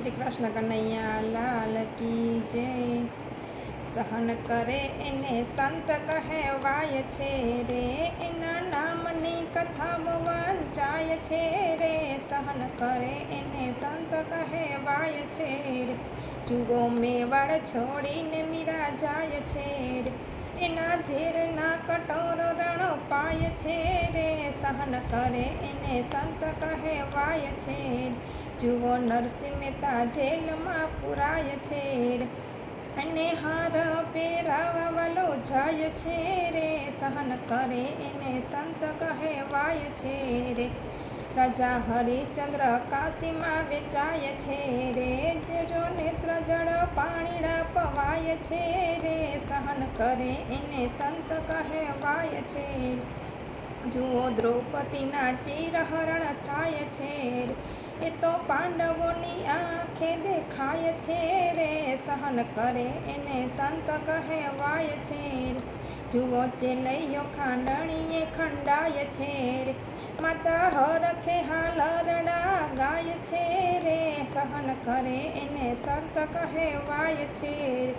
શ્રી કૃષ્ણ કનૈયા લાલ કી જય। સહન કરે એને સંત કહેવાય છે રે, એના નામની કથા વંચાય છે રે। સહન કરે એને સંત કહેવાય છે રે, જુઓ મેવાડ છોડીને મીરા જાય છે રે, એના ઝેરના કટોરો રણો પાય છે રે। સહન કરે એને સંત કહેવાય છે, જુઓ નરસિંહ મહેતા જેલમાં પુરાય છે રે, અને હાર પહેરાવા વાલો જાય છે રે। સહન કરે એને સંત કહેવાય છે રે, રાજા હરિશ્ચંદ્ર કાશીમાં વેચાય છે રે, જો નેત્ર જળ પાણીડા પવાય છે રે। સહન કરે એને સંત કહેવાય છે, જુઓ દ્રૌપદીના ચિરહરણ થાય છે રે, એ તો પાંડવોની આંખે દેખાય છે રે। સહન કરે એને સંત કહેવાય છે રે, જુઓ ચેલૈયો ખાંડણીએ ખંડાય છે રે, માતા હરખે હાલરડા ગાય છે રે। સહન કરે એને સંત કહેવાય છે રે,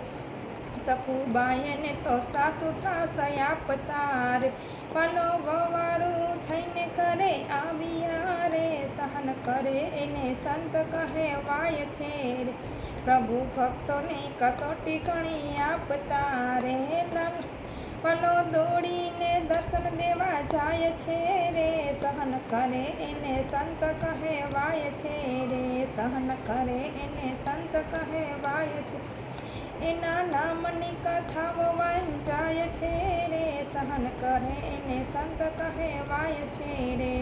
સખુબાઈને તો સાસુ ત્રાસ આપતા રે, પાલો વવારું થઈને કરે આવ્યા રે। સહન કરે એને સંત કહેવાય છે રે, પ્રભુ ભક્તોને કસોટી ઘણી આપતા રે, પાલો દોડીને દર્શન દેવા જાય છે રે। સહન કરે એને સંત કહેવાય છે રે, સહન કરે એને સંત કહેવાય છે, એના નામની કથાઓ વંચાય છે રે। સહન કરે એને સંત કહેવાય છે રે।